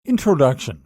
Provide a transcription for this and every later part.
Introduction.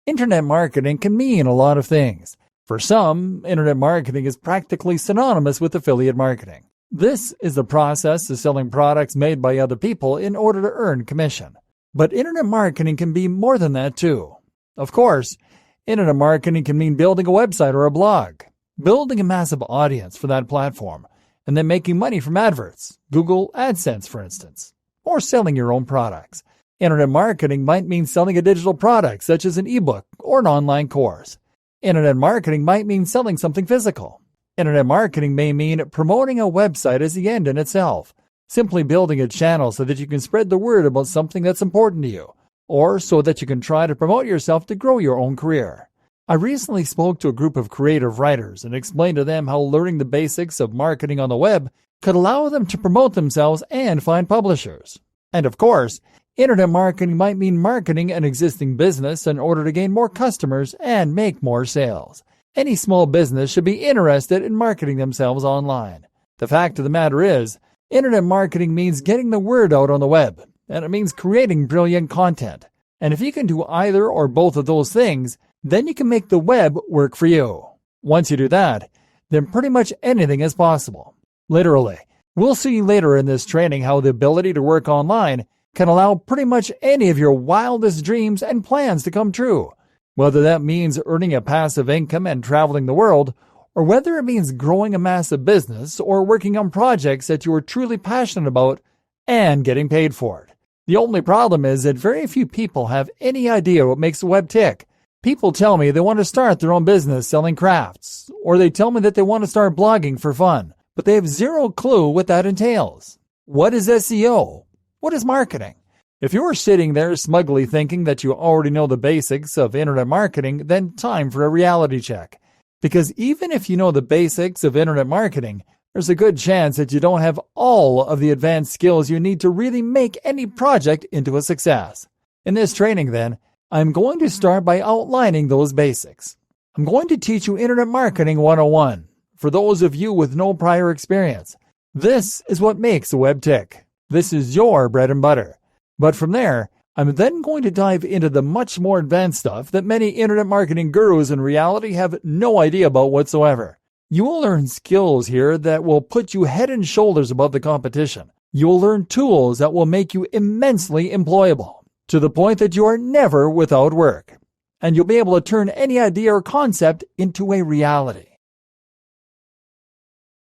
Internet marketing can mean a lot of things. For some, internet marketing is practically synonymous with affiliate marketing. This is the process of selling products made by other people in order to earn commission. But internet marketing can be more than that too. Of course, internet marketing can mean building a website or a blog, building a massive audience for that platform, and then making money from adverts, Google AdSense for instance, or selling your own products. Internet marketing might mean selling a digital product such as an ebook or an online course. Internet marketing might mean selling something physical. Internet marketing may mean promoting a website as the end in itself, simply building a channel so that you can spread the word about something that's important to you, or so that you can try to promote yourself to grow your own career. I recently spoke to a group of creative writers and explained to them how learning the basics of marketing on the web could allow them to promote themselves and find publishers. And of course, internet marketing might mean marketing an existing business in order to gain more customers and make more sales. Any small business should be interested in marketing themselves online. The fact of the matter is, internet marketing means getting the word out on the web, and it means creating brilliant content. And if you can do either or both of those things, then you can make the web work for you. Once you do that, then pretty much anything is possible. Literally. We'll see later in this training how the ability to work online can allow pretty much any of your wildest dreams and plans to come true, whether that means earning a passive income and traveling the world, or whether it means growing a massive business or working on projects that you are truly passionate about and getting paid for it. The only problem is that very few people have any idea what makes the web tick. People tell me they want to start their own business selling crafts, or they tell me that they want to start blogging for fun, but they have zero clue what that entails. What is SEO? What is marketing? If you're sitting there smugly thinking that you already know the basics of internet marketing, then time for a reality check. Because even if you know the basics of internet marketing, there's a good chance that you don't have all of the advanced skills you need to really make any project into a success. In this training, then, I'm going to start by outlining those basics. I'm going to teach you Internet Marketing 101 for those of you with no prior experience. This is what makes a web tick. This is your bread and butter. But from there, I'm then going to dive into the much more advanced stuff that many internet marketing gurus in reality have no idea about whatsoever. You will learn skills here that will put you head and shoulders above the competition. You will learn tools that will make you immensely employable, to the point that you are never without work. And you'll be able to turn any idea or concept into a reality.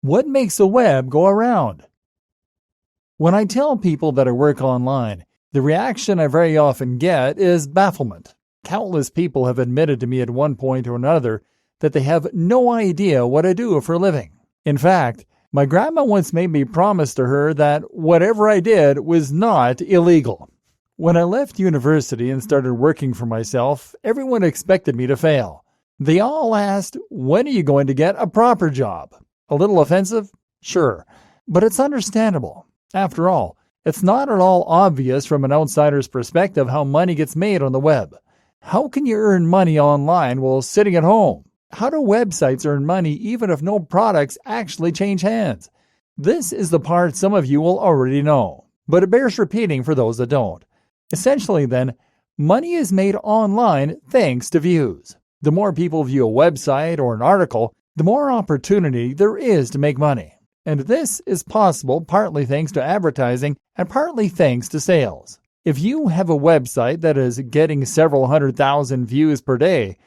What makes a web go around? When I tell people that I work online, the reaction I very often get is bafflement. Countless people have admitted to me at one point or another that they have no idea what I do for a living. In fact, my grandma once made me promise to her that whatever I did was not illegal. When I left university and started working for myself, everyone expected me to fail. They all asked, "When are you going to get a proper job?" A little offensive? Sure, but it's understandable. After all, it's not at all obvious from an outsider's perspective how money gets made on the web. How can you earn money online while sitting at home? How do websites earn money even if no products actually change hands? This is the part some of you will already know, but it bears repeating for those that don't. Essentially then, money is made online thanks to views. The more people view a website or an article, the more opportunity there is to make money. And this is possible partly thanks to advertising and partly thanks to sales. If you have a website that is getting several 100,000 views per day,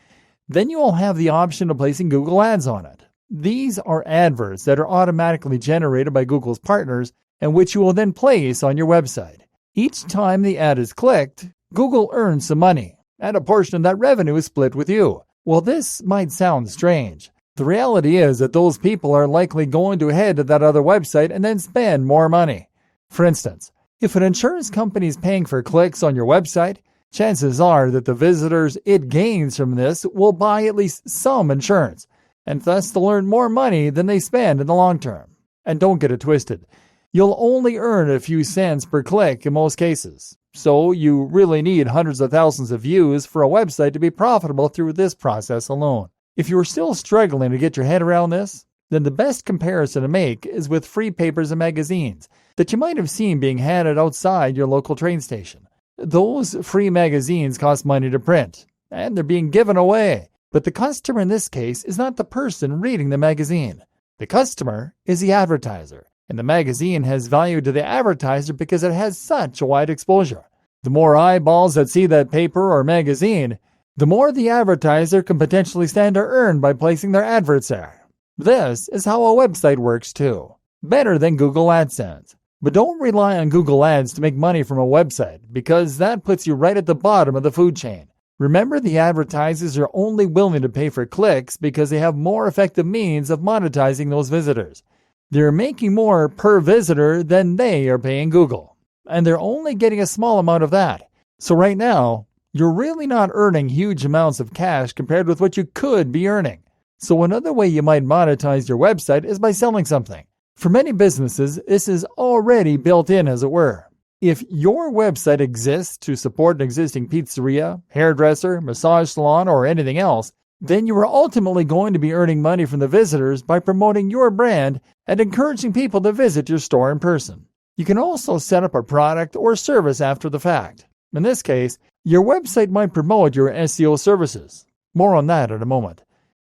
then you will have the option of placing Google ads on it. These are adverts that are automatically generated by Google's partners and which you will then place on your website. Each time the ad is clicked, Google earns some money, and a portion of that revenue is split with you. Well, this might sound strange. The reality is that those people are likely going to head to that other website and then spend more money. For instance, if an insurance company is paying for clicks on your website, chances are that the visitors it gains from this will buy at least some insurance, and thus they'll earn more money than they spend in the long term. And don't get it twisted. You'll only earn a few cents per click in most cases. So you really need hundreds of thousands of views for a website to be profitable through this process alone. If you are still struggling to get your head around this, then the best comparison to make is with free papers and magazines that you might have seen being handed outside your local train station. those free magazines cost money to print, and they're being given away. But the customer in this case is not the person reading the magazine. The customer is the advertiser, and the magazine has value to the advertiser because it has such a wide exposure. The more eyeballs that see that paper or magazine, the more the advertiser can potentially stand to earn by placing their adverts there. This is how a website works too. Better than Google AdSense. But don't rely on Google Ads to make money from a website, because that puts you right at the bottom of the food chain. Remember, the advertisers are only willing to pay for clicks because they have more effective means of monetizing those visitors. They're making more per visitor than they are paying Google, and they're only getting a small amount of that. So right now, you're really not earning huge amounts of cash compared with what you could be earning. So another way you might monetize your website is by selling something. For many businesses, this is already built in, as it were. If your website exists to support an existing pizzeria, hairdresser, massage salon, or anything else, then you are ultimately going to be earning money from the visitors by promoting your brand and encouraging people to visit your store in person. You can also set up a product or service after the fact. In this case, your website might promote your SEO services. More on that in a moment.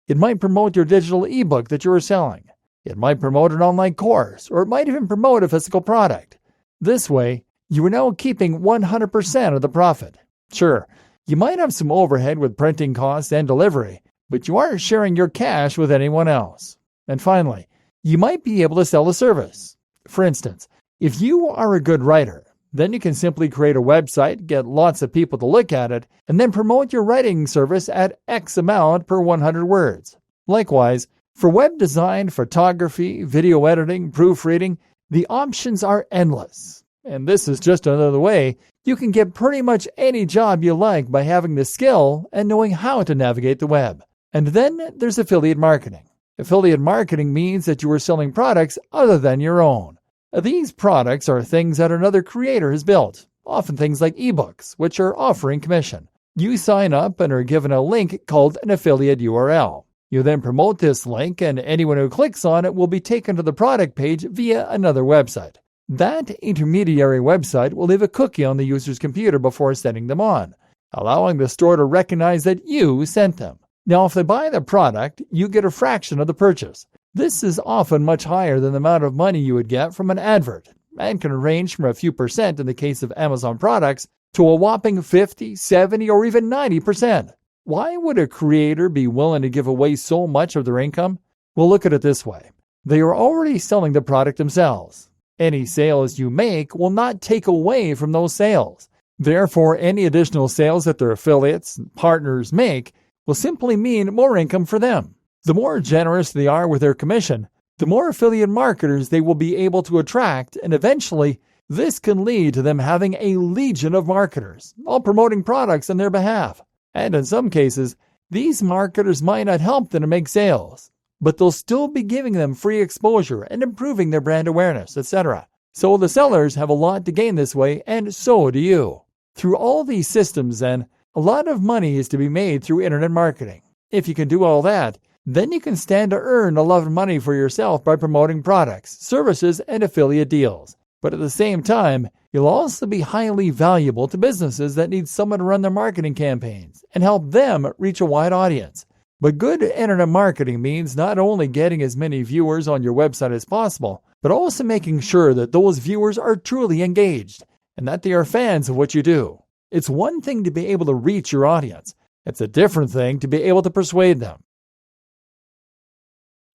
It might promote your digital ebook that you are selling. It might promote an online course, or it might even promote a physical product. This way, you are now keeping 100% of the profit. Sure, you might have some overhead with printing costs and delivery, but you aren't sharing your cash with anyone else. And finally, you might be able to sell a service. For instance, if you are a good writer, then you can simply create a website, get lots of people to look at it, and then promote your writing service at X amount per 100 words. Likewise, for web design, photography, video editing, proofreading, the options are endless. And this is just another way you can get pretty much any job you like by having the skill and knowing how to navigate the web. And then there's affiliate marketing. Affiliate marketing means that you are selling products other than your own. These products are things that another creator has built, often things like ebooks, which are offering commission. You sign up and are given a link called an affiliate URL. You then promote this link, and anyone who clicks on it will be taken to the product page via another website. That intermediary website will leave a cookie on the user's computer before sending them on, allowing the store to recognize that you sent them. Now, if they buy the product, you get a fraction of the purchase. This is often much higher than the amount of money you would get from an advert, and can range from a few percent in the case of Amazon products to a whopping 50, 70, or even 90%. Why would a creator be willing to give away so much of their income? Well, look at it this way. They are already selling the product themselves. Any sales you make will not take away from those sales. Therefore, any additional sales that their affiliates and partners make will simply mean more income for them. The more generous they are with their commission, the more affiliate marketers they will be able to attract, and eventually, this can lead to them having a legion of marketers, all promoting products on their behalf. And in some cases, these marketers might not help them to make sales, but they'll still be giving them free exposure and improving their brand awareness, etc. So the sellers have a lot to gain this way, and so do you. Through all these systems, then, a lot of money is to be made through internet marketing. If you can do all that, then you can stand to earn a lot of money for yourself by promoting products, services, and affiliate deals. But at the same time, you'll also be highly valuable to businesses that need someone to run their marketing campaigns and help them reach a wide audience. But good internet marketing means not only getting as many viewers on your website as possible, but also making sure that those viewers are truly engaged and that they are fans of what you do. It's one thing to be able to reach your audience. It's a different thing to be able to persuade them.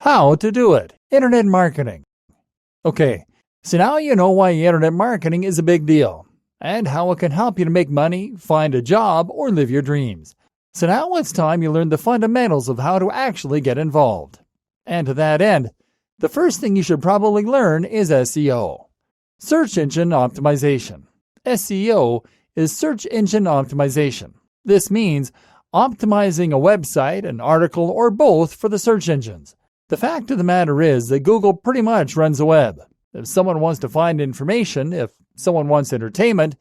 How to do it. Internet marketing. Okay, so now you know why internet marketing is a big deal and how it can help you to make money, find a job, or live your dreams. So now it's time you learn the fundamentals of how to actually get involved. And to that end, the first thing you should probably learn is SEO. Search engine optimization. SEO is search engine optimization. This means optimizing a website, an article, or both for the search engines. The fact of the matter is that Google pretty much runs the web. If someone wants to find information, if someone wants entertainment,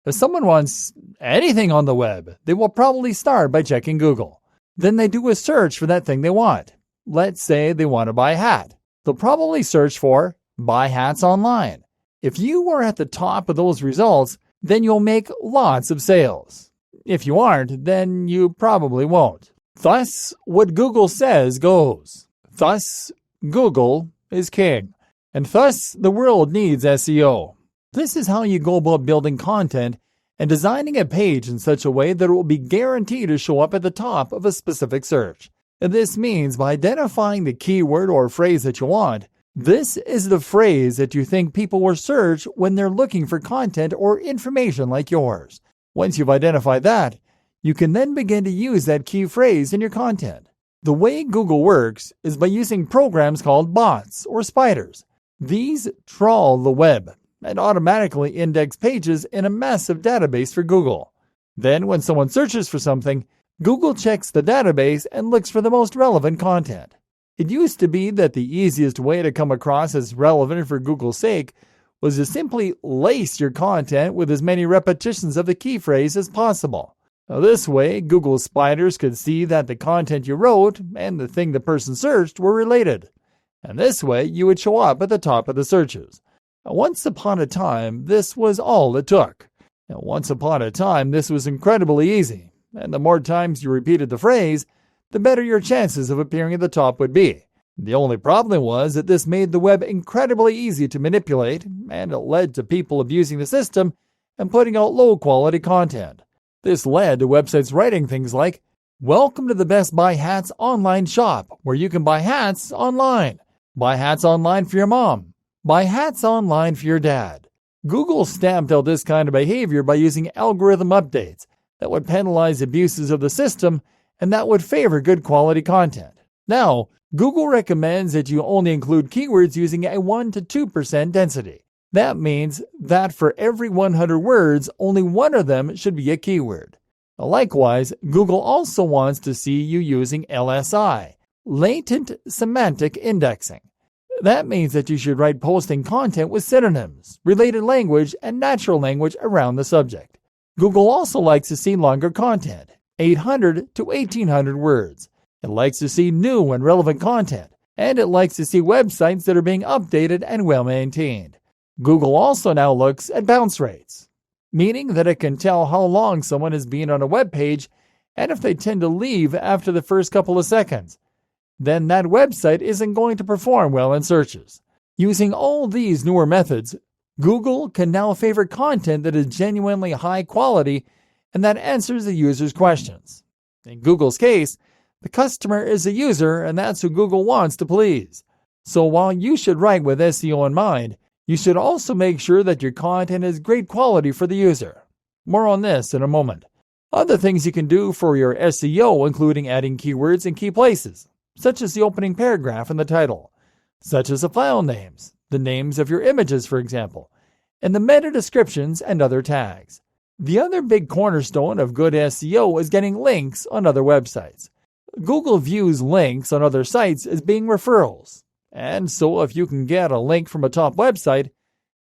if someone wants anything on the web, they will probably start by checking Google. Then they do a search for that thing they want. Let's say they want to buy a hat. They'll probably search for buy hats online. If you are at the top of those results, then you'll make lots of sales. If you aren't, then you probably won't. Thus, what Google says goes. Thus, Google is king. And thus, the world needs SEO. This is how you go about building content and designing a page in such a way that it will be guaranteed to show up at the top of a specific search. And this means by identifying the keyword or phrase that you want, this is the phrase that you think people will search when they're looking for content or information like yours. Once you've identified that, you can then begin to use that key phrase in your content. The way Google works is by using programs called bots or spiders. These trawl the web and automatically index pages in a massive database for Google. Then when someone searches for something, Google checks the database and looks for the most relevant content. It used to be that the easiest way to come across as relevant for Google's sake was to simply lace your content with as many repetitions of the key phrase as possible. Now, this way, Google spiders could see that the content you wrote and the thing the person searched were related. And this way, you would show up at the top of the searches. Now, once upon a time, this was all it took. Now, once upon a time, this was incredibly easy. And the more times you repeated the phrase, the better your chances of appearing at the top would be. The only problem was that this made the web incredibly easy to manipulate, and it led to people abusing the system and putting out low-quality content. This led to websites writing things like, "Welcome to the Best Buy Hats online shop, where you can buy hats online. Buy hats online for your mom. Buy hats online for your dad." Google stamped out this kind of behavior by using algorithm updates that would penalize abuses of the system and that would favor good quality content. Now, Google recommends that you only include keywords using a 1 to 2% density. That means that for every 100 words, only one of them should be a keyword. Likewise, Google also wants to see you using LSI, latent semantic indexing. That means that you should write posting content with synonyms, related language, and natural language around the subject. Google also likes to see longer content, 800 to 1800 words. It likes to see new and relevant content, and it likes to see websites that are being updated and well-maintained. Google also now looks at bounce rates, meaning that it can tell how long someone has been on a web page and if they tend to leave after the first couple of seconds. Then that website isn't going to perform well in searches. Using all these newer methods, Google can now favor content that is genuinely high quality and that answers the user's questions. In Google's case, the customer is the user, and that's who Google wants to please. So while you should write with SEO in mind, you should also make sure that your content is great quality for the user. More on this in a moment. Other things you can do for your SEO including adding keywords in key places, such as the opening paragraph and the title, such as the file names, the names of your images, for example, and the meta descriptions and other tags. The other big cornerstone of good SEO is getting links on other websites. Google views links on other sites as being referrals. And so if you can get a link from a top website,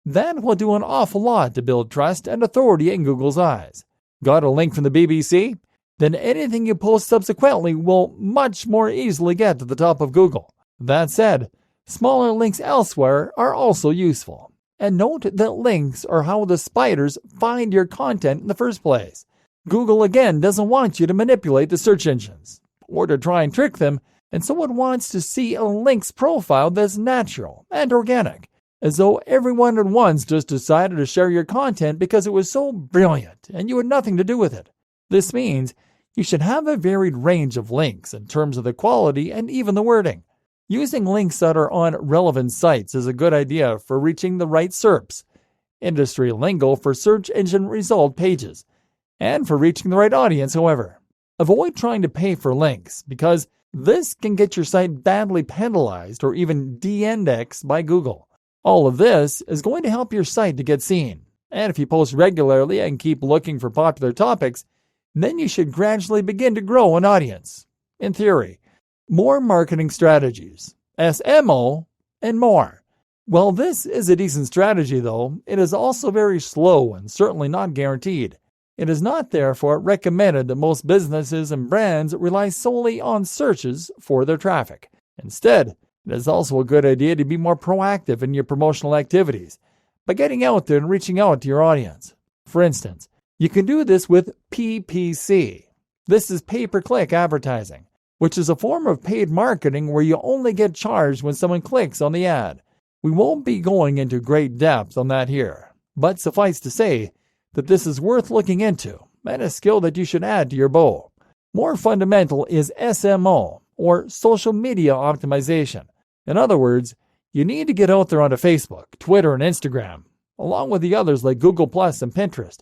that will do an awful lot to build trust and authority in Google's eyes. Got a link from the BBC? Then anything you post subsequently will much more easily get to the top of Google. That said, smaller links elsewhere are also useful. And note that links are how the spiders find your content in the first place. Google again doesn't want you to manipulate the search engines or to try and trick them, and so it wants to see a link's profile that's natural and organic, as though everyone at once just decided to share your content because it was so brilliant and you had nothing to do with it. This means you should have a varied range of links in terms of the quality and even the wording. Using links that are on relevant sites is a good idea for reaching the right SERPs, industry lingo for search engine result pages, and for reaching the right audience, however. Avoid trying to pay for links because this can get your site badly penalized or even de-indexed by Google. All of this is going to help your site to get seen. And if you post regularly and keep looking for popular topics, then you should gradually begin to grow an audience. In theory, more marketing strategies, SMO, and more. While this is a decent strategy, though, it is also very slow and certainly not guaranteed. It is not, therefore, recommended that most businesses and brands rely solely on searches for their traffic. Instead, it is also a good idea to be more proactive in your promotional activities by getting out there and reaching out to your audience. For instance, you can do this with PPC. This is pay-per-click advertising, which is a form of paid marketing where you only get charged when someone clicks on the ad. We won't be going into great depth on that here, but suffice to say that this is worth looking into and a skill that you should add to your bow. More fundamental is SMO, or social media optimization. In other words, you need to get out there onto Facebook, Twitter, and Instagram, along with the others like Google Plus and Pinterest,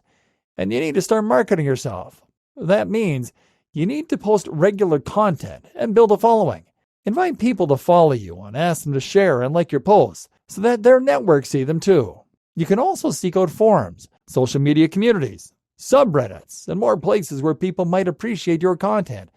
and you need to start marketing yourself. That means you need to post regular content and build a following. Invite people to follow you and ask them to share and like your posts so that their networks see them too. You can also seek out forums, social media communities, subreddits, and more places where people might appreciate your content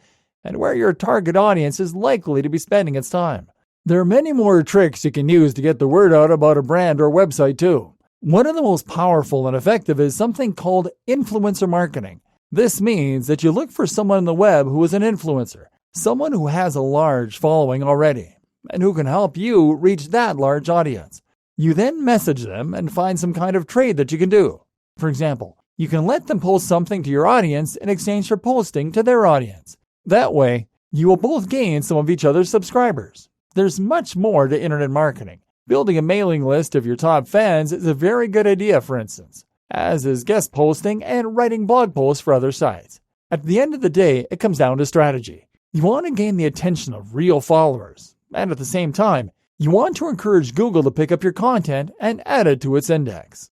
and where your target audience is likely to be spending its time. There are many more tricks you can use to get the word out about a brand or website too. One of the most powerful and effective is something called influencer marketing. This means that you look for someone on the web who is an influencer, someone who has a large following already, and who can help you reach that large audience. You then message them and find some kind of trade that you can do. For example, you can let them post something to your audience in exchange for posting to their audience. That way, you will both gain some of each other's subscribers. There's much more to internet marketing. Building a mailing list of your top fans is a very good idea, for instance, as is guest posting and writing blog posts for other sites. At the end of the day, it comes down to strategy. You want to gain the attention of real followers, and at the same time, you want to encourage Google to pick up your content and add it to its index.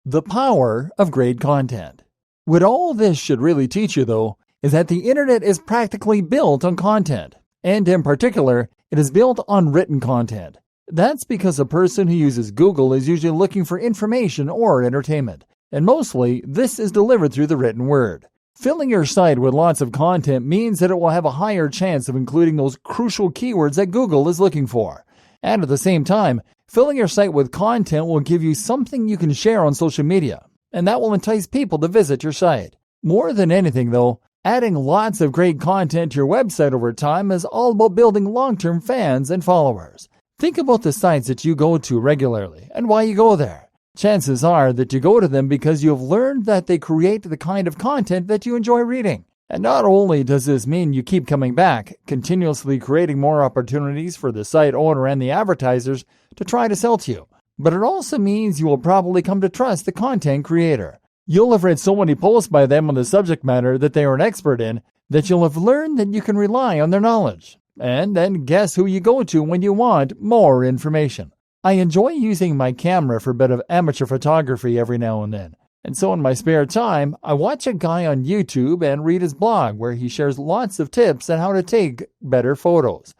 The power of great content. What all this should really teach you, though, is that the internet is practically built on content, and in particular, it is built on written content. That's because a person who uses Google is usually looking for information or entertainment, and mostly this is delivered through the written word. Filling your site with lots of content means that it will have a higher chance of including those crucial keywords that Google is looking for. And at the same time, filling your site with content will give you something you can share on social media, and that will entice people to visit your site. More than anything, though, adding lots of great content to your website over time is all about building long-term fans and followers. Think about the sites that you go to regularly and why you go there. Chances are that you go to them because you have learned that they create the kind of content that you enjoy reading. And not only does this mean you keep coming back, continuously creating more opportunities for the site owner and the advertisers to try to sell to you, but it also means you will probably come to trust the content creator. You'll have read so many posts by them on the subject matter that they are an expert in that you'll have learned that you can rely on their knowledge. And then guess who you go to when you want more information. I enjoy using my camera for a bit of amateur photography every now and then. And so in my spare time, I watch a guy on YouTube and read his blog where he shares lots of tips on how to take better photos.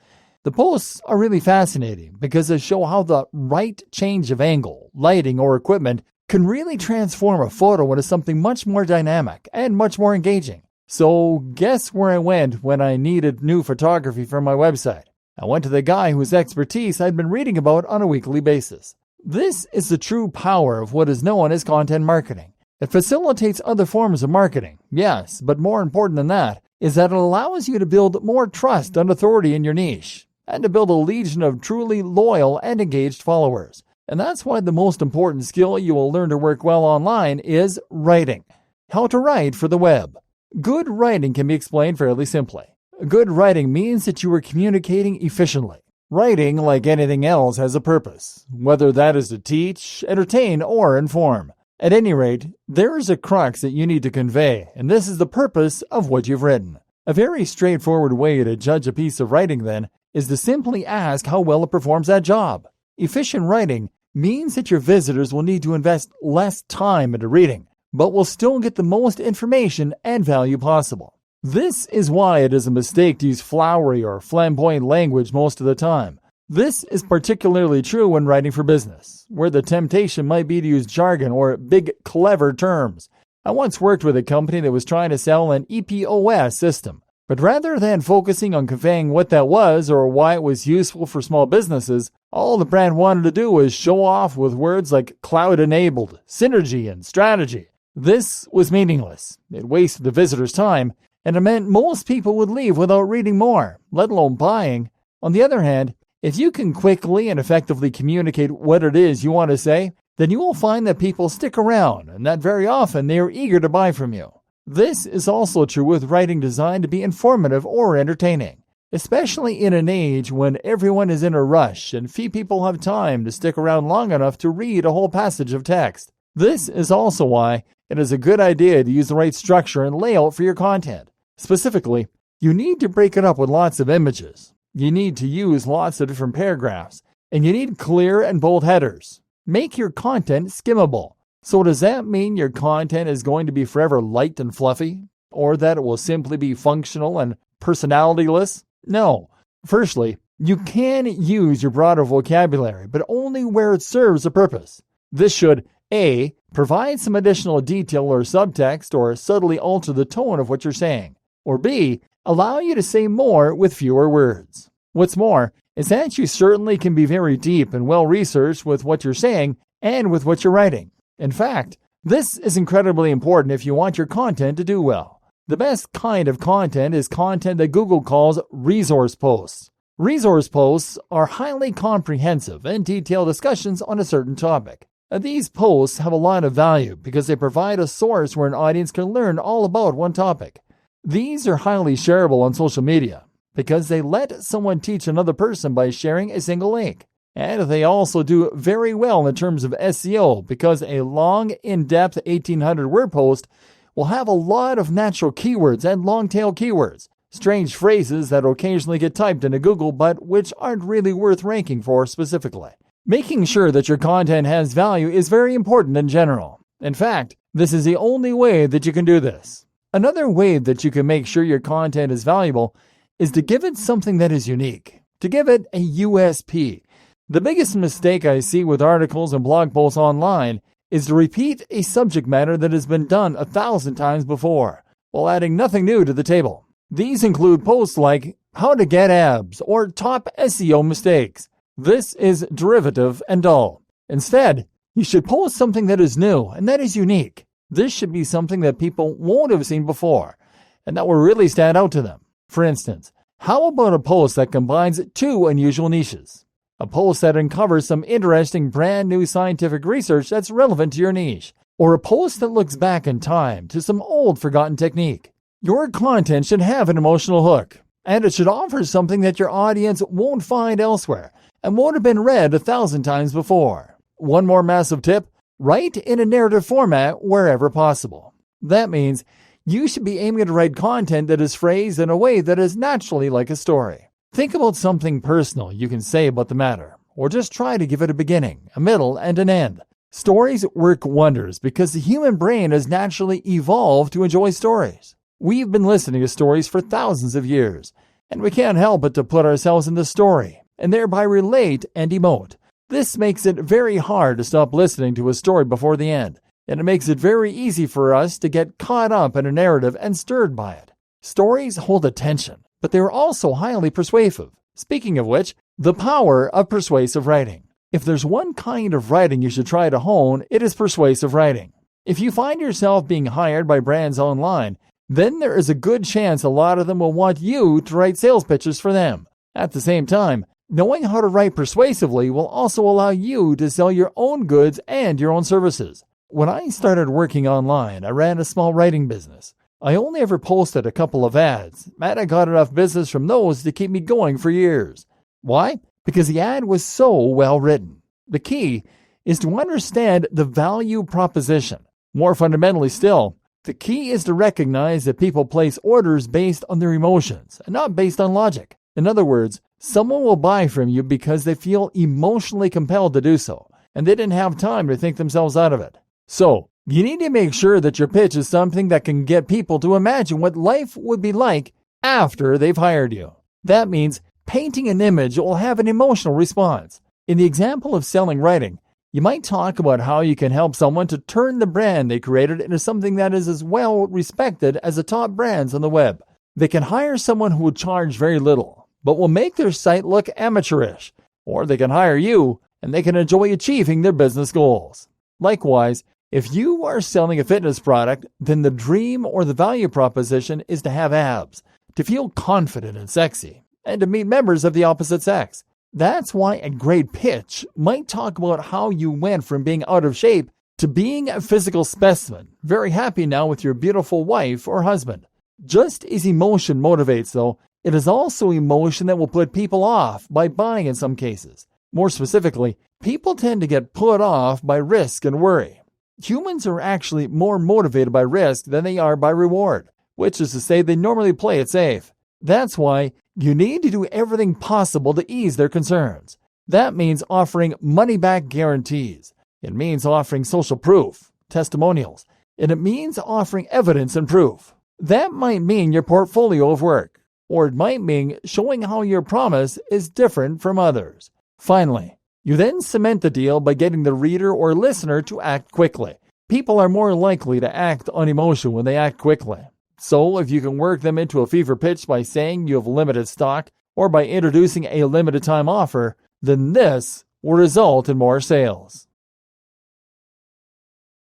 The posts are really fascinating because they show how the right change of angle, lighting, or equipment can really transform a photo into something much more dynamic and much more engaging. So guess where I went when I needed new photography for my website? I went to the guy whose expertise I'd been reading about on a weekly basis. This is the true power of what is known as content marketing. It facilitates other forms of marketing, yes, but more important than that is that it allows you to build more trust and authority in your niche, and to build a legion of truly loyal and engaged followers. And that's why the most important skill you will learn to work well online is writing. How to write for the web. Good writing can be explained fairly simply. Good writing means that you are communicating efficiently. Writing, like anything else, has a purpose, whether that is to teach, entertain, or inform. At any rate, there is a crux that you need to convey, and this is the purpose of what you've written. A very straightforward way to judge a piece of writing, then, is to simply ask how well it performs that job. Efficient writing means that your visitors will need to invest less time into reading, but will still get the most information and value possible. This is why it is a mistake to use flowery or flamboyant language most of the time. This is particularly true when writing for business, where the temptation might be to use jargon or big, clever terms. I once worked with a company that was trying to sell an EPOS system, but rather than focusing on conveying what that was or why it was useful for small businesses, all the brand wanted to do was show off with words like cloud-enabled, synergy, and strategy. This was meaningless. It wasted the visitor's time, and it meant most people would leave without reading more, let alone buying. On the other hand, if you can quickly and effectively communicate what it is you want to say, then you will find that people stick around and that very often they are eager to buy from you. This is also true with writing designed to be informative or entertaining, especially in an age when everyone is in a rush and few people have time to stick around long enough to read a whole passage of text. This is also why it is a good idea to use the right structure and layout for your content. Specifically, you need to break it up with lots of images. You need to use lots of different paragraphs, and you need clear and bold headers. Make your content skimmable. So does that mean your content is going to be forever light and fluffy? Or that it will simply be functional and personalityless? No. Firstly, you can use your broader vocabulary, but only where it serves a purpose. This should A. Provide some additional detail or subtext or subtly alter the tone of what you're saying. Or B. Allow you to say more with fewer words. What's more is that you certainly can be very deep and well-researched with what you're saying and with what you're writing. In fact, this is incredibly important if you want your content to do well. The best kind of content is content that Google calls resource posts. Resource posts are highly comprehensive and detailed discussions on a certain topic. These posts have a lot of value because they provide a source where an audience can learn all about one topic. These are highly shareable on social media because they let someone teach another person by sharing a single link. And they also do very well in terms of SEO because a long, in-depth 1,800-word post will have a lot of natural keywords and long-tail keywords, strange phrases that occasionally get typed into Google but which aren't really worth ranking for specifically. Making sure that your content has value is very important in general. In fact, this is the only way that you can do this. Another way that you can make sure your content is valuable is to give it something that is unique, to give it a USP. The biggest mistake I see with articles and blog posts online is to repeat a subject matter that has been done 1,000 times before, while adding nothing new to the table. These include posts like how to get abs or top SEO mistakes. This is derivative and dull. Instead, you should post something that is new and that is unique. This should be something that people won't have seen before and that will really stand out to them. For instance, how about a post that combines two unusual niches? A post that uncovers some interesting brand new scientific research that's relevant to your niche, or a post that looks back in time to some old forgotten technique. Your content should have an emotional hook, and it should offer something that your audience won't find elsewhere and won't have been read 1,000 times before. One more massive tip, write in a narrative format wherever possible. That means you should be aiming to write content that is phrased in a way that is naturally like a story. Think about something personal you can say about the matter, or just try to give it a beginning, a middle, and an end. Stories work wonders because the human brain has naturally evolved to enjoy stories. We've been listening to stories for thousands of years, and we can't help but to put ourselves in the story, and thereby relate and emote. This makes it very hard to stop listening to a story before the end, and it makes it very easy for us to get caught up in a narrative and stirred by it. Stories hold attention, but they are also highly persuasive. Speaking of which, the power of persuasive writing. If there's one kind of writing you should try to hone, it is persuasive writing. If you find yourself being hired by brands online, then there is a good chance a lot of them will want you to write sales pitches for them. At the same time, knowing how to write persuasively will also allow you to sell your own goods and your own services. When I started working online, I ran a small writing business. I only ever posted a couple of ads, and I got enough business from those to keep me going for years. Why? Because the ad was so well written. The key is to understand the value proposition. More fundamentally still, the key is to recognize that people place orders based on their emotions and not based on logic. In other words, someone will buy from you because they feel emotionally compelled to do so, and they didn't have time to think themselves out of it. So, you need to make sure that your pitch is something that can get people to imagine what life would be like after they've hired you. That means painting an image that will have an emotional response. In the example of selling writing, you might talk about how you can help someone to turn the brand they created into something that is as well respected as the top brands on the web. They can hire someone who will charge very little, but will make their site look amateurish. Or they can hire you, and they can enjoy achieving their business goals. Likewise, if you are selling a fitness product, then the dream or the value proposition is to have abs, to feel confident and sexy, and to meet members of the opposite sex. That's why a great pitch might talk about how you went from being out of shape to being a physical specimen, very happy now with your beautiful wife or husband. Just as emotion motivates, though, it is also emotion that will put people off by buying in some cases. More specifically, people tend to get put off by risk and worry. Humans are actually more motivated by risk than they are by reward, which is to say they normally play it safe. That's why you need to do everything possible to ease their concerns. That means offering money-back guarantees. It means offering social proof, testimonials, and it means offering evidence and proof. That might mean your portfolio of work, or it might mean showing how your promise is different from others. Finally, you then cement the deal by getting the reader or listener to act quickly. People are more likely to act on emotion when they act quickly. So if you can work them into a fever pitch by saying you have limited stock or by introducing a limited time offer, then this will result in more sales.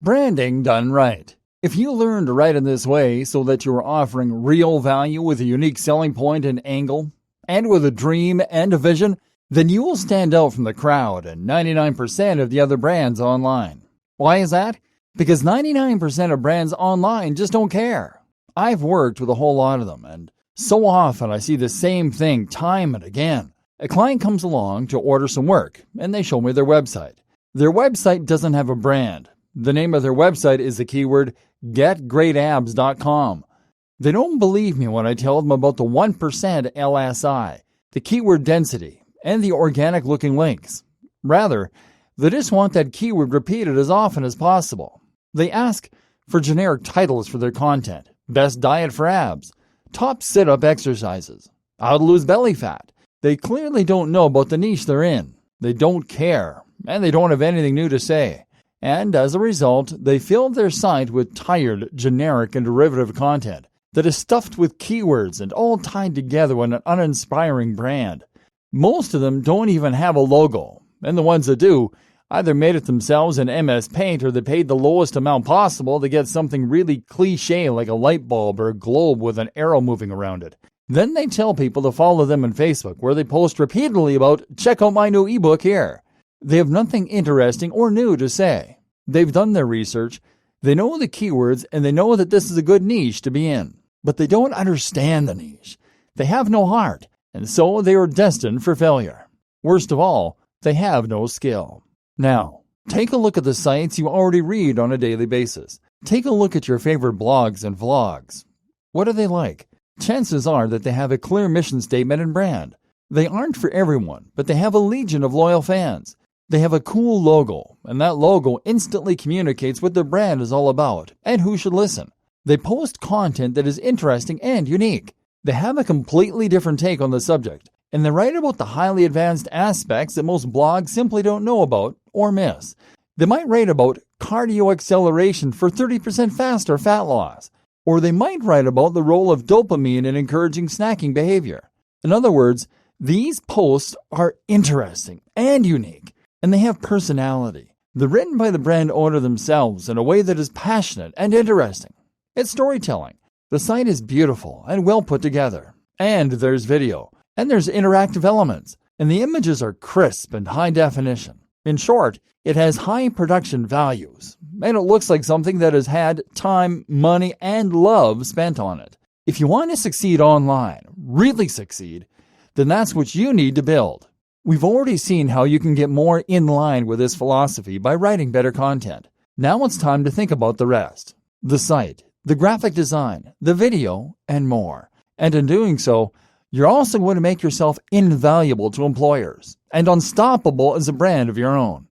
Branding done right. If you learn to write in this way so that you are offering real value with a unique selling point and angle, and with a dream and a vision, then you will stand out from the crowd and 99% of the other brands online. Why is that? Because 99% of brands online just don't care. I've worked with a whole lot of them, and so often I see the same thing time and again. A client comes along to order some work, and they show me their website. Their website doesn't have a brand. The name of their website is the keyword getgreatabs.com. They don't believe me when I tell them about the 1% LSI, the keyword density, and the organic-looking links. Rather, they just want that keyword repeated as often as possible. They ask for generic titles for their content: best diet for abs, top sit-up exercises, how to lose belly fat. They clearly don't know about the niche they're in. They don't care, and they don't have anything new to say. And as a result, they fill their site with tired, generic, and derivative content that is stuffed with keywords and all tied together in an uninspiring brand. Most of them don't even have a logo, and the ones that do either made it themselves in MS Paint or they paid the lowest amount possible to get something really cliché like a light bulb or a globe with an arrow moving around it. Then they tell people to follow them on Facebook, where they post repeatedly about, check out my new ebook here. They have nothing interesting or new to say. They've done their research, they know the keywords, and they know that this is a good niche to be in. But they don't understand the niche. They have no heart, and so they are destined for failure. Worst of all, they have no skill. Now, take a look at the sites you already read on a daily basis. Take a look at your favorite blogs and vlogs. What are they like? Chances are that they have a clear mission statement and brand. They aren't for everyone, but they have a legion of loyal fans. They have a cool logo, and that logo instantly communicates what their brand is all about and who should listen. They post content that is interesting and unique. They have a completely different take on the subject, and they write about the highly advanced aspects that most blogs simply don't know about or miss. They might write about cardio acceleration for 30% faster fat loss, or they might write about the role of dopamine in encouraging snacking behavior. In other words, these posts are interesting and unique, and they have personality. They're written by the brand owner themselves in a way that is passionate and interesting. It's storytelling. The site is beautiful and well put together. And there's video. And there's interactive elements. And the images are crisp and high definition. In short, it has high production values. And it looks like something that has had time, money, and love spent on it. If you want to succeed online, really succeed, then that's what you need to build. We've already seen how you can get more in line with this philosophy by writing better content. Now it's time to think about the rest. The site, the graphic design, the video, and more. And in doing so, you're also going to make yourself invaluable to employers and unstoppable as a brand of your own.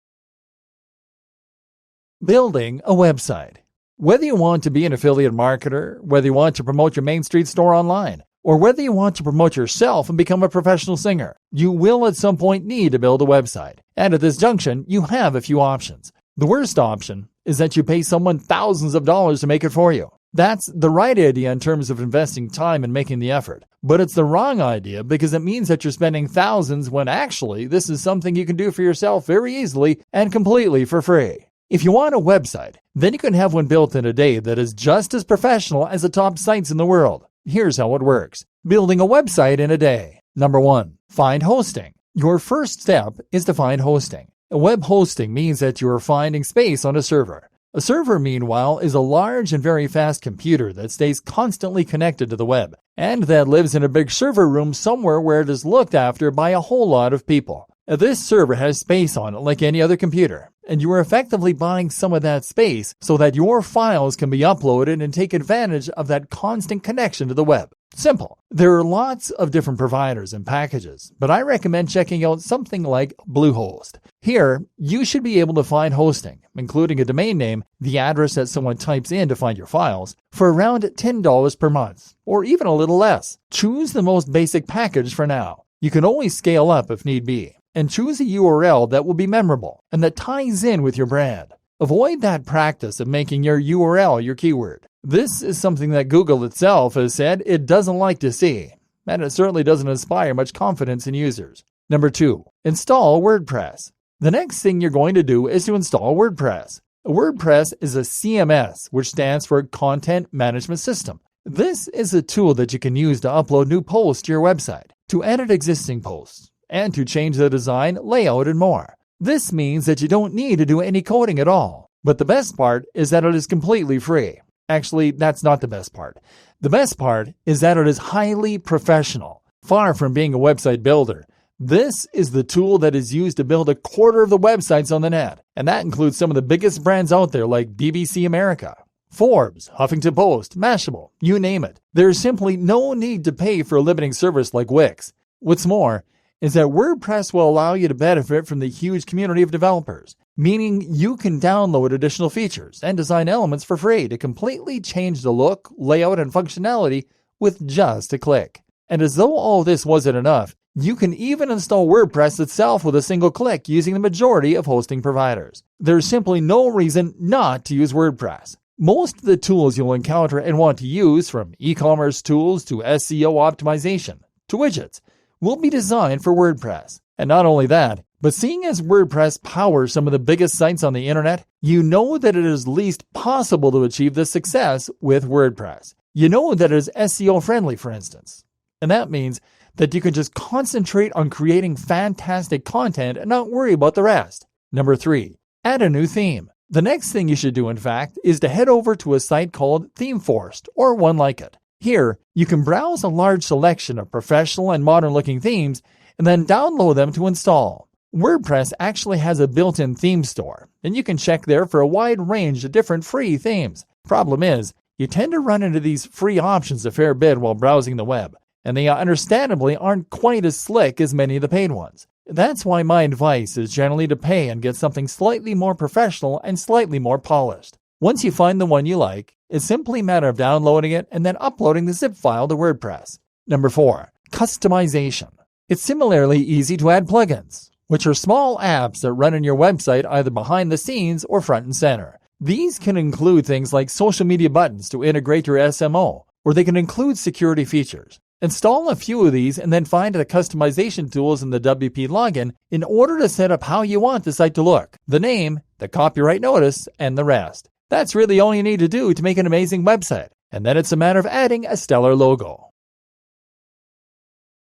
Building a website. Whether you want to be an affiliate marketer, whether you want to promote your Main Street store online, or whether you want to promote yourself and become a professional singer, you will at some point need to build a website. And at this junction, you have a few options. The worst option is that you pay someone thousands of dollars to make it for you. That's the right idea in terms of investing time and making the effort. But it's the wrong idea because it means that you're spending thousands when actually this is something you can do for yourself very easily and completely for free. If you want a website, then you can have one built in a day that is just as professional as the top sites in the world. Here's how it works. Building a website in a day. Number 1, find hosting. Your first step is to find hosting. Web hosting means that you are finding space on a server. A server, meanwhile, is a large and very fast computer that stays constantly connected to the web, and that lives in a big server room somewhere where it is looked after by a whole lot of people. This server has space on it like any other computer, and you are effectively buying some of that space so that your files can be uploaded and take advantage of that constant connection to the web. Simple. There are lots of different providers and packages, but I recommend checking out something like Bluehost. Here, you should be able to find hosting, including a domain name, the address that someone types in to find your files, for around $10 per month, or even a little less. Choose the most basic package for now. You can always scale up if need be. And choose a URL that will be memorable and that ties in with your brand. Avoid that practice of making your URL your keyword. This is something that Google itself has said it doesn't like to see, and it certainly doesn't inspire much confidence in users. Number 2, install WordPress. The next thing you're going to do is to install WordPress. WordPress is a CMS, which stands for Content Management System. This is a tool that you can use to upload new posts to your website, to edit existing posts, and to change the design, layout, and more. This means that you don't need to do any coding at all. But the best part is that it is completely free. Actually, that's not the best part. The best part is that it is highly professional. Far from being a website builder, this is the tool that is used to build a quarter of the websites on the net. And that includes some of the biggest brands out there like BBC America, Forbes, Huffington Post, Mashable, you name it. There is simply no need to pay for a limiting service like Wix. What's more, is that WordPress will allow you to benefit from the huge community of developers, meaning you can download additional features and design elements for free to completely change the look, layout, and functionality with just a click. And as though all this wasn't enough, you can even install WordPress itself with a single click using the majority of hosting providers. There's simply no reason not to use WordPress. Most of the tools you'll encounter and want to use, from e-commerce tools to SEO optimization to widgets, will be designed for WordPress. And not only that, but seeing as WordPress powers some of the biggest sites on the internet, you know that it is least possible to achieve this success with WordPress. You know that it is SEO friendly, for instance. And that means that you can just concentrate on creating fantastic content and not worry about the rest. Number 3, add a new theme. The next thing you should do, in fact, is to head over to a site called ThemeForest, or one like it. Here, you can browse a large selection of professional and modern-looking themes and then download them to install. WordPress actually has a built-in theme store, and you can check there for a wide range of different free themes. Problem is, you tend to run into these free options a fair bit while browsing the web, and they understandably aren't quite as slick as many of the paid ones. That's why my advice is generally to pay and get something slightly more professional and slightly more polished. Once you find the one you like, it's simply a matter of downloading it and then uploading the zip file to WordPress. Number 4, customization. It's similarly easy to add plugins, which are small apps that run on your website either behind the scenes or front and center. These can include things like social media buttons to integrate your SMO, or they can include security features. Install a few of these and then find the customization tools in the WP login in order to set up how you want the site to look, the name, the copyright notice, and the rest. That's really all you need to do to make an amazing website, and then it's a matter of adding a stellar logo.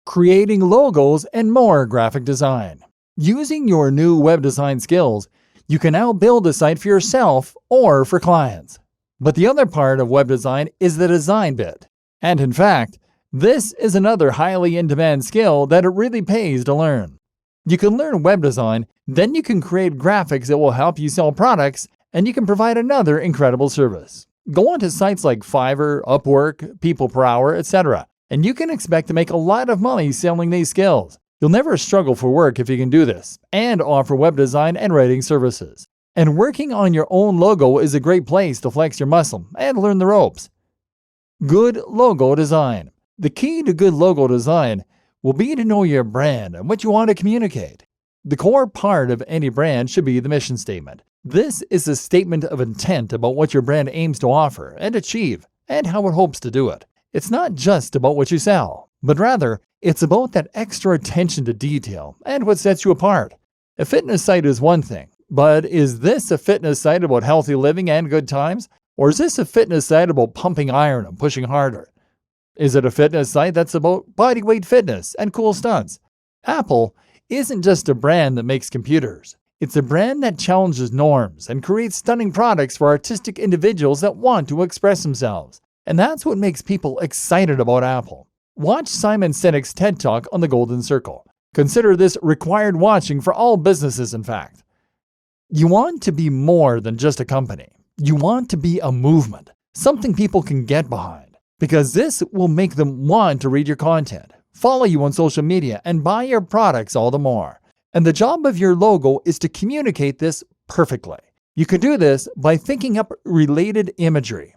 Creating logos and more graphic design. Using your new web design skills, you can now build a site for yourself or for clients. But the other part of web design is the design bit. And in fact, this is another highly in-demand skill that it really pays to learn. You can learn web design, then you can create graphics that will help you sell products, and you can provide another incredible service. Go onto sites like Fiverr, Upwork, People Per Hour, etc., and you can expect to make a lot of money selling these skills. You'll never struggle for work if you can do this, and offer web design and writing services. And working on your own logo is a great place to flex your muscle and learn the ropes. Good logo design. The key to good logo design will be to know your brand and what you want to communicate. The core part of any brand should be the mission statement. This is a statement of intent about what your brand aims to offer and achieve, and how it hopes to do it. It's not just about what you sell, but rather, it's about that extra attention to detail and what sets you apart. A fitness site is one thing, but is this a fitness site about healthy living and good times? Or is this a fitness site about pumping iron and pushing harder? Is it a fitness site that's about bodyweight fitness and cool stunts? Apple isn't just a brand that makes computers. It's a brand that challenges norms and creates stunning products for artistic individuals that want to express themselves. And that's what makes people excited about Apple. Watch Simon Sinek's TED Talk on the Golden Circle. Consider this required watching for all businesses, in fact. You want to be more than just a company. You want to be a movement, something people can get behind, because this will make them want to read your content, follow you on social media, and buy your products all the more. And the job of your logo is to communicate this perfectly. You can do this by thinking up related imagery.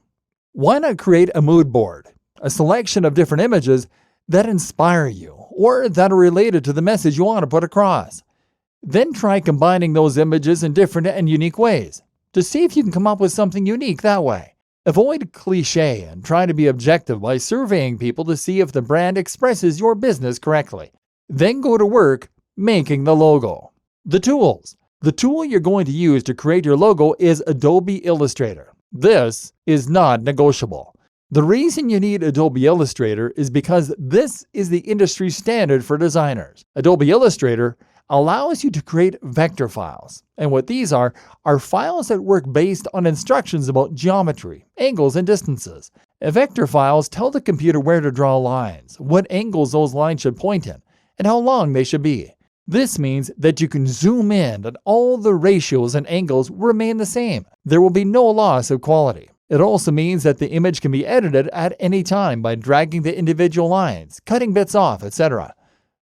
Why not create a mood board, a selection of different images that inspire you or that are related to the message you want to put across? Then try combining those images in different and unique ways to see if you can come up with something unique that way. Avoid cliché and try to be objective by surveying people to see if the brand expresses your business correctly. Then go to work making the logo. The tools. The tool you're going to use to create your logo is Adobe Illustrator. This is not negotiable. The reason you need Adobe Illustrator is because this is the industry standard for designers. Adobe Illustrator allows you to create vector files. And what these are files that work based on instructions about geometry, angles, and distances. Vector files tell the computer where to draw lines, what angles those lines should point in, and how long they should be. This means that you can zoom in and all the ratios and angles remain the same. There will be no loss of quality. It also means that the image can be edited at any time by dragging the individual lines, cutting bits off, etc.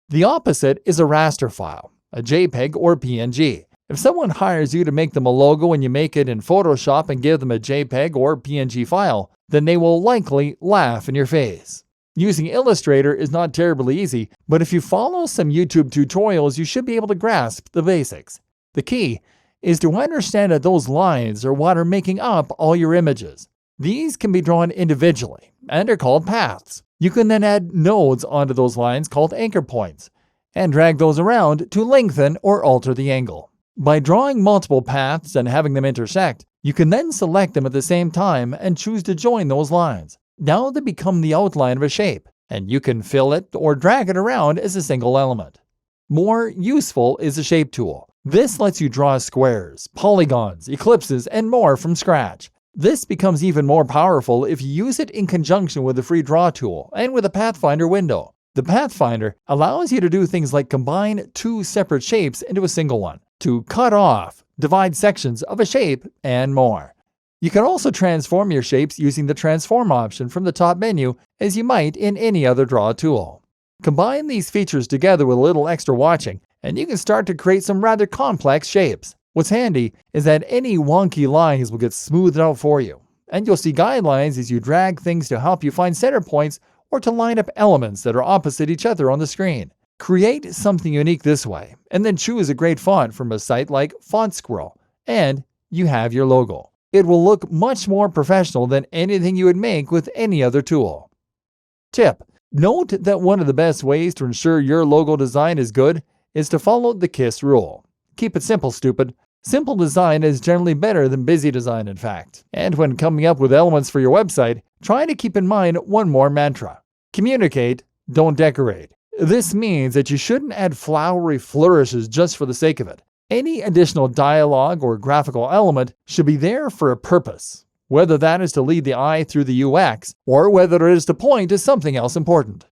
The opposite is a raster file, a JPEG or PNG. If someone hires you to make them a logo and you make it in Photoshop and give them a JPEG or PNG file, then they will likely laugh in your face. Using Illustrator is not terribly easy, but if you follow some YouTube tutorials, you should be able to grasp the basics. The key is to understand that those lines are what are making up all your images. These can be drawn individually and are called paths. You can then add nodes onto those lines called anchor points and drag those around to lengthen or alter the angle. By drawing multiple paths and having them intersect, you can then select them at the same time and choose to join those lines. Now they become the outline of a shape, and you can fill it or drag it around as a single element. More useful is the Shape tool. This lets you draw squares, polygons, ellipses, and more from scratch. This becomes even more powerful if you use it in conjunction with the free Draw tool and with a Pathfinder window. The Pathfinder allows you to do things like combine two separate shapes into a single one, to cut off, divide sections of a shape, and more. You can also transform your shapes using the Transform option from the top menu as you might in any other Draw tool. Combine these features together with a little extra watching, and you can start to create some rather complex shapes. What's handy is that any wonky lines will get smoothed out for you, and you'll see guidelines as you drag things to help you find center points or to line up elements that are opposite each other on the screen. Create something unique this way, and then choose a great font from a site like Font Squirrel, and you have your logo. It will look much more professional than anything you would make with any other tool. Tip: note that one of the best ways to ensure your logo design is good is to follow the KISS rule. Keep it simple, stupid. Simple design is generally better than busy design, in fact. And when coming up with elements for your website, try to keep in mind one more mantra. Communicate, don't decorate. This means that you shouldn't add flowery flourishes just for the sake of it. Any additional dialogue or graphical element should be there for a purpose, whether that is to lead the eye through the UX or whether it is to point to something else important.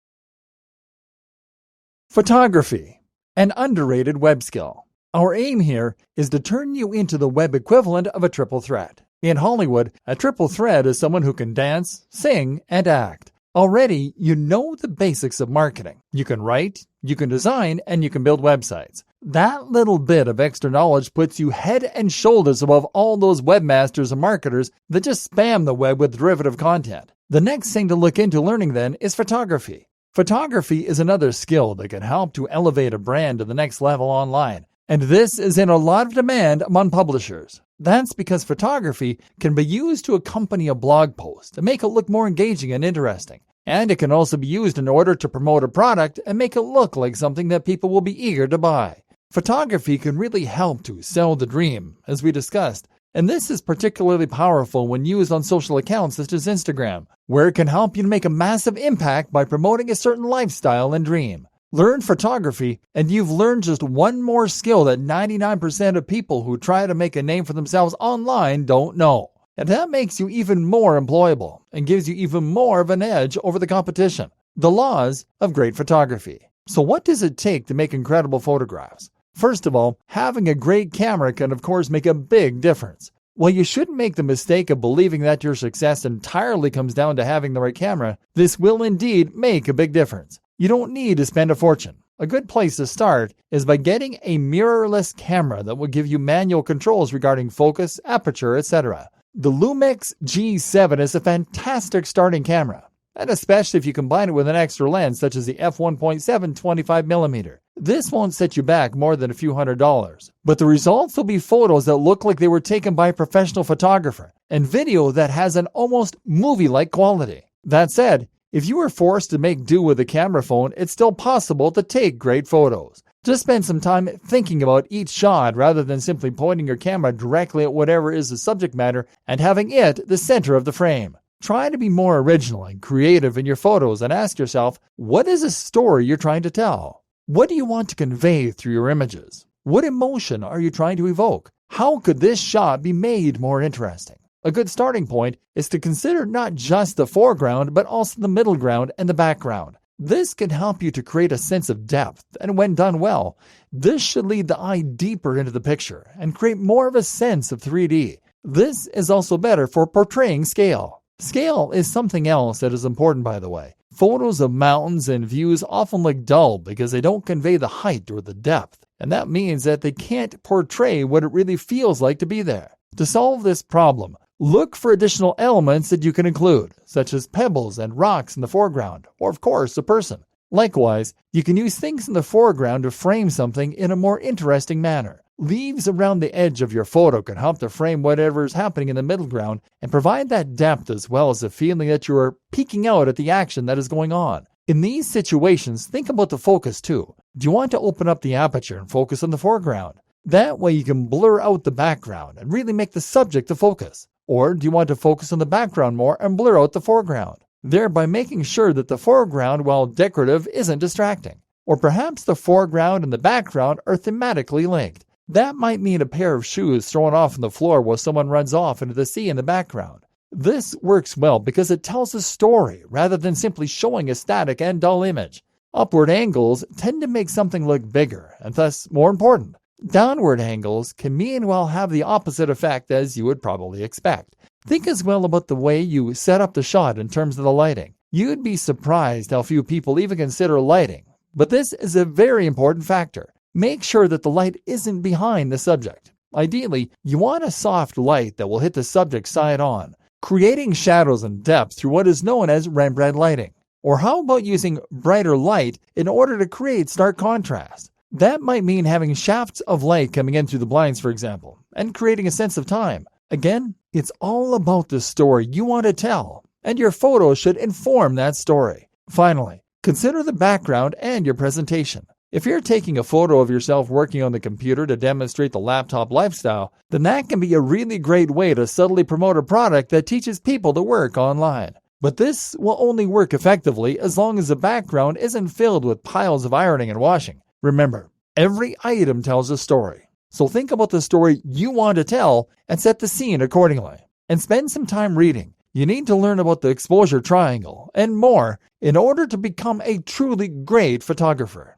Photography, an underrated web skill. Our aim here is to turn you into the web equivalent of a triple threat. In Hollywood, a triple threat is someone who can dance, sing, and act. Already, you know the basics of marketing. You can write, you can design, and you can build websites. That little bit of extra knowledge puts you head and shoulders above all those webmasters and marketers that just spam the web with derivative content. The next thing to look into learning then is photography. Photography is another skill that can help to elevate a brand to the next level online. And this is in a lot of demand among publishers. That's because photography can be used to accompany a blog post and make it look more engaging and interesting. And it can also be used in order to promote a product and make it look like something that people will be eager to buy. Photography can really help to sell the dream, as we discussed. And this is particularly powerful when used on social accounts such as Instagram, where it can help you to make a massive impact by promoting a certain lifestyle and dream. Learn photography, and you've learned just one more skill that 99% of people who try to make a name for themselves online don't know. And that makes you even more employable and gives you even more of an edge over the competition. The laws of great photography. So what does it take to make incredible photographs? First of all, having a great camera can of course make a big difference. While you shouldn't make the mistake of believing that your success entirely comes down to having the right camera, this will indeed make a big difference. You don't need to spend a fortune. A good place to start is by getting a mirrorless camera that will give you manual controls regarding focus, aperture, etc. The Lumix G7 is a fantastic starting camera, and especially if you combine it with an extra lens such as the f1.7 25mm. This won't set you back more than a few $100s, but the results will be photos that look like they were taken by a professional photographer and video that has an almost movie-like quality. That said, if you were forced to make do with a camera phone, it's still possible to take great photos. Just spend some time thinking about each shot rather than simply pointing your camera directly at whatever is the subject matter and having it the center of the frame. Try to be more original and creative in your photos and ask yourself, what is the story you're trying to tell? What do you want to convey through your images? What emotion are you trying to evoke? How could this shot be made more interesting? A good starting point is to consider not just the foreground, but also the middle ground and the background. This can help you to create a sense of depth, and when done well, this should lead the eye deeper into the picture and create more of a sense of 3D. This is also better for portraying scale. Scale is something else that is important, by the way. Photos of mountains and views often look dull because they don't convey the height or the depth, and that means that they can't portray what it really feels like to be there. To solve this problem, look for additional elements that you can include, such as pebbles and rocks in the foreground, or of course a person. Likewise, you can use things in the foreground to frame something in a more interesting manner. Leaves around the edge of your photo can help to frame whatever is happening in the middle ground and provide that depth as well as the feeling that you are peeking out at the action that is going on. In these situations, think about the focus too. Do you want to open up the aperture and focus on the foreground? That way you can blur out the background and really make the subject the focus. Or do you want to focus on the background more and blur out the foreground, thereby making sure that the foreground, while decorative, isn't distracting? Or perhaps the foreground and the background are thematically linked. That might mean a pair of shoes thrown off on the floor while someone runs off into the sea in the background. This works well because it tells a story rather than simply showing a static and dull image. Upward angles tend to make something look bigger and thus more important. Downward angles can meanwhile have the opposite effect as you would probably expect. Think as well about the way you set up the shot in terms of the lighting. You'd be surprised how few people even consider lighting, but this is a very important factor. Make sure that the light isn't behind the subject. Ideally, you want a soft light that will hit the subject side on, creating shadows and depth through what is known as Rembrandt lighting. Or how about using brighter light in order to create stark contrast? That might mean having shafts of light coming in through the blinds, for example, and creating a sense of time. Again, it's all about the story you want to tell, and your photo should inform that story. Finally, consider the background and your presentation. If you're taking a photo of yourself working on the computer to demonstrate the laptop lifestyle, then that can be a really great way to subtly promote a product that teaches people to work online. But this will only work effectively as long as the background isn't filled with piles of ironing and washing. Remember, every item tells a story. So think about the story you want to tell and set the scene accordingly. And spend some time reading. You need to learn about the exposure triangle and more in order to become a truly great photographer.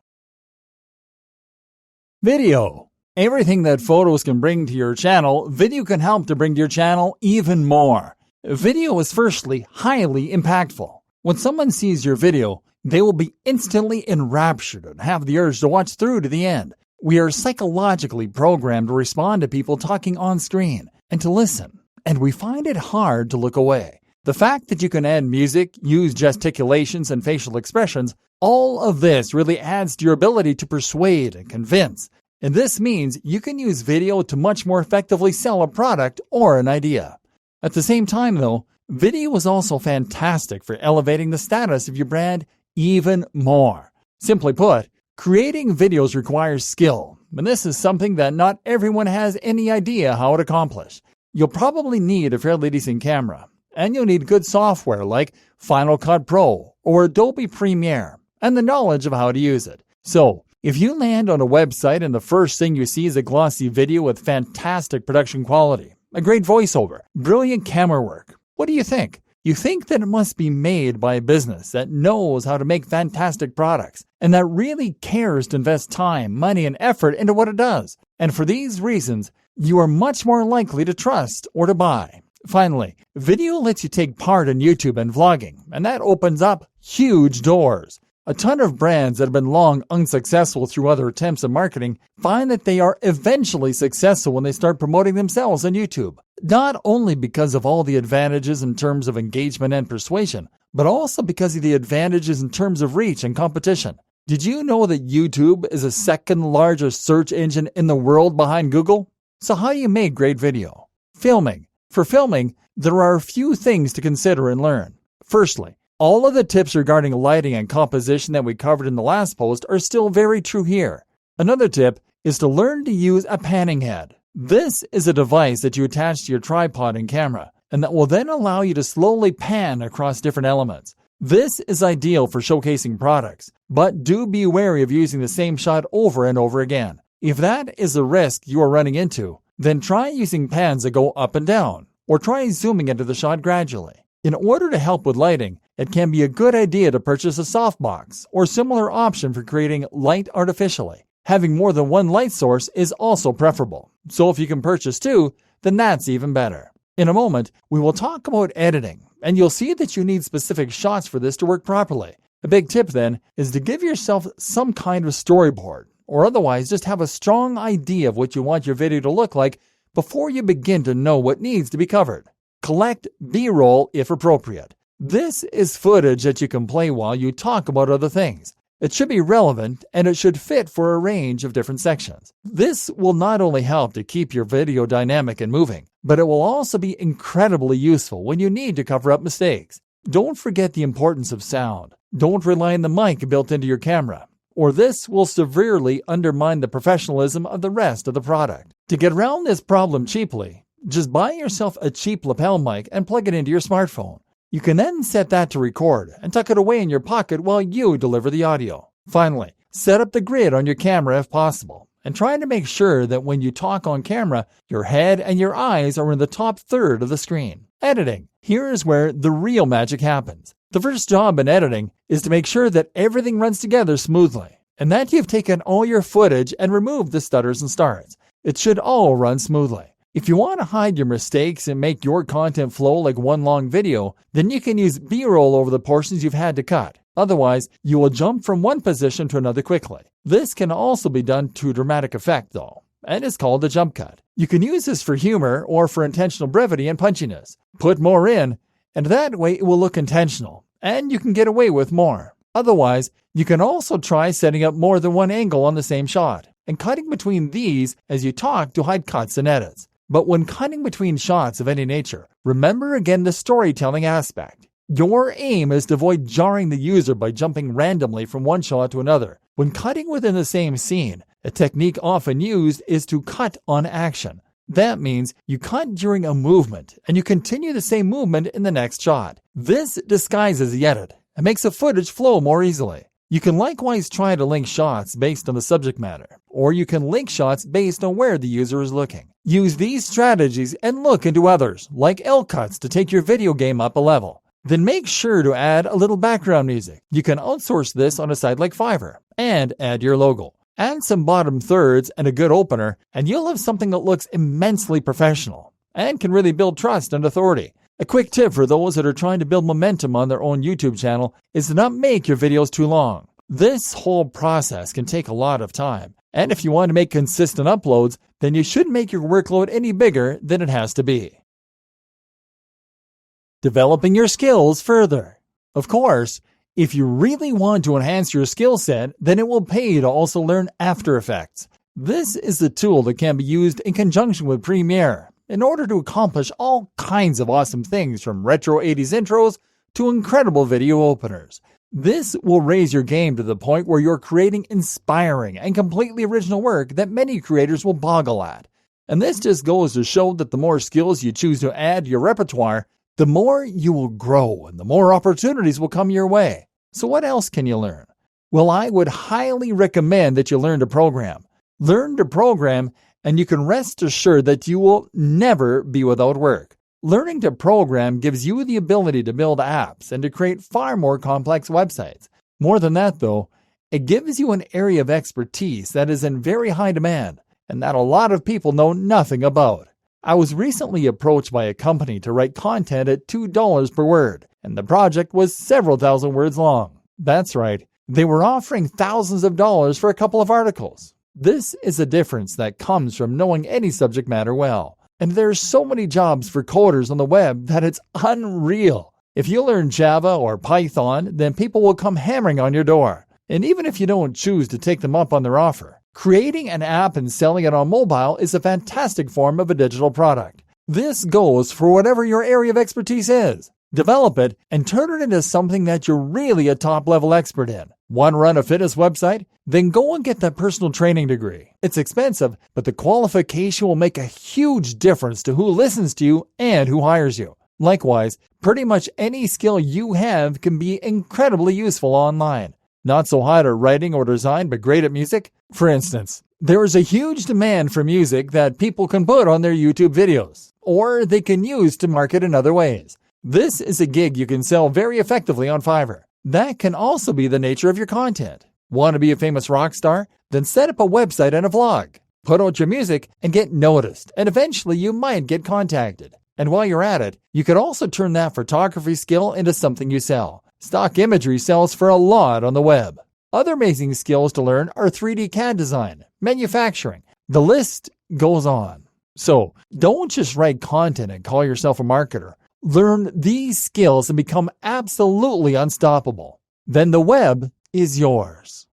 Video. Everything that photos can bring to your channel, video can help to bring to your channel even more. Video is firstly highly impactful. When someone sees your video, they will be instantly enraptured and have the urge to watch through to the end. We are psychologically programmed to respond to people talking on screen and to listen, and we find it hard to look away. The fact that you can add music, use gesticulations and facial expressions, all of this really adds to your ability to persuade and convince. And this means you can use video to much more effectively sell a product or an idea. At the same time, though, video is also fantastic for elevating the status of your brand even more. Simply put, creating videos requires skill, and this is something that not everyone has any idea how to accomplish. You'll probably need a fairly decent camera, and you'll need good software like Final Cut Pro or Adobe Premiere, and the knowledge of how to use it. So, if you land on a website and the first thing you see is a glossy video with fantastic production quality, a great voiceover, brilliant camera work, what do you think? You think that it must be made by a business that knows how to make fantastic products and that really cares to invest time, money, and effort into what it does. And for these reasons, you are much more likely to trust or to buy. Finally, video lets you take part in YouTube and vlogging, and that opens up huge doors. A ton of brands that have been long unsuccessful through other attempts at marketing find that they are eventually successful when they start promoting themselves on YouTube. Not only because of all the advantages in terms of engagement and persuasion, but also because of the advantages in terms of reach and competition. Did you know that YouTube is the second largest search engine in the world behind Google? So how do you make great video? Filming. For filming, there are a few things to consider and learn. Firstly, all of the tips regarding lighting and composition that we covered in the last post are still very true here. Another tip is to learn to use a panning head. This is a device that you attach to your tripod and camera, and that will then allow you to slowly pan across different elements. This is ideal for showcasing products, but do be wary of using the same shot over and over again. If that is a risk you are running into, then try using pans that go up and down, or try zooming into the shot gradually. In order to help with lighting, it can be a good idea to purchase a softbox or similar option for creating light artificially. Having more than one light source is also preferable, so if you can purchase two, then that's even better. In a moment, we will talk about editing, and you'll see that you need specific shots for this to work properly. A big tip then is to give yourself some kind of storyboard, or otherwise just have a strong idea of what you want your video to look like before you begin to know what needs to be covered. Collect B-roll if appropriate. This is footage that you can play while you talk about other things. It should be relevant and it should fit for a range of different sections. This will not only help to keep your video dynamic and moving, but it will also be incredibly useful when you need to cover up mistakes. Don't forget the importance of sound. Don't rely on the mic built into your camera, or this will severely undermine the professionalism of the rest of the product. To get around this problem cheaply, just buy yourself a cheap lapel mic and plug it into your smartphone. You can then set that to record and tuck it away in your pocket while you deliver the audio. Finally, set up the grid on your camera if possible, and try to make sure that when you talk on camera, your head and your eyes are in the top third of the screen. Editing. Here is where the real magic happens. The first job in editing is to make sure that everything runs together smoothly, and that you've taken all your footage and removed the stutters and starts. It should all run smoothly. If you want to hide your mistakes and make your content flow like one long video, then you can use B-roll over the portions you've had to cut. Otherwise, you will jump from one position to another quickly. This can also be done to dramatic effect though, and is called a jump cut. You can use this for humor or for intentional brevity and punchiness. Put more in, and that way it will look intentional, and you can get away with more. Otherwise, you can also try setting up more than one angle on the same shot, and cutting between these as you talk to hide cuts and edits. But when cutting between shots of any nature, remember again the storytelling aspect. Your aim is to avoid jarring the user by jumping randomly from one shot to another. When cutting within the same scene, a technique often used is to cut on action. That means you cut during a movement, and you continue the same movement in the next shot. This disguises the edit and makes the footage flow more easily. You can likewise try to link shots based on the subject matter, or you can link shots based on where the user is looking. Use these strategies and look into others, like L-cuts, to take your video game up a level. Then make sure to add a little background music. You can outsource this on a site like Fiverr, and add your logo. Add some bottom thirds and a good opener, and you'll have something that looks immensely professional, and can really build trust and authority. A quick tip for those that are trying to build momentum on their own YouTube channel is to not make your videos too long. This whole process can take a lot of time, and if you want to make consistent uploads, then you shouldn't make your workload any bigger than it has to be. Developing your skills further. Of course, if you really want to enhance your skill set, then it will pay to also learn After Effects. This is the tool that can be used in conjunction with Premiere in order to accomplish all kinds of awesome things, from retro 80s intros to incredible video openers. This will raise your game to the point where you're creating inspiring and completely original work that many creators will boggle at. And this just goes to show that the more skills you choose to add to your repertoire, the more you will grow and the more opportunities will come your way. So what else can you learn? Well, I would highly recommend that you learn to program. Learn to program, and you can rest assured that you will never be without work. Learning to program gives you the ability to build apps and to create far more complex websites. More than that, though, it gives you an area of expertise that is in very high demand and that a lot of people know nothing about. I was recently approached by a company to write content at $2 per word, and the project was several thousand words long. That's right, they were offering thousands of dollars for a couple of articles. This is a difference that comes from knowing any subject matter well. And there's so many jobs for coders on the web that it's unreal. If you learn Java or Python, then people will come hammering on your door. And even if you don't choose to take them up on their offer, creating an app and selling it on mobile is a fantastic form of a digital product. This goes for whatever your area of expertise is. Develop it and turn it into something that you're really a top-level expert in. Want to run a fitness website? Then go and get that personal training degree. It's expensive, but the qualification will make a huge difference to who listens to you and who hires you. Likewise, pretty much any skill you have can be incredibly useful online. Not so hot at writing or design, but great at music? For instance, there is a huge demand for music that people can put on their YouTube videos, or they can use to market in other ways. This is a gig you can sell very effectively on Fiverr. That can also be the nature of your content. Want to be a famous rock star? Then set up a website and a vlog. Put out your music and get noticed, and eventually you might get contacted. And while you're at it, you could also turn that photography skill into something you sell. Stock imagery sells for a lot on the web. Other amazing skills to learn are 3D CAD design, manufacturing. The list goes on. So don't just write content and call yourself a marketer. Learn these skills and become absolutely unstoppable. Then the web is yours.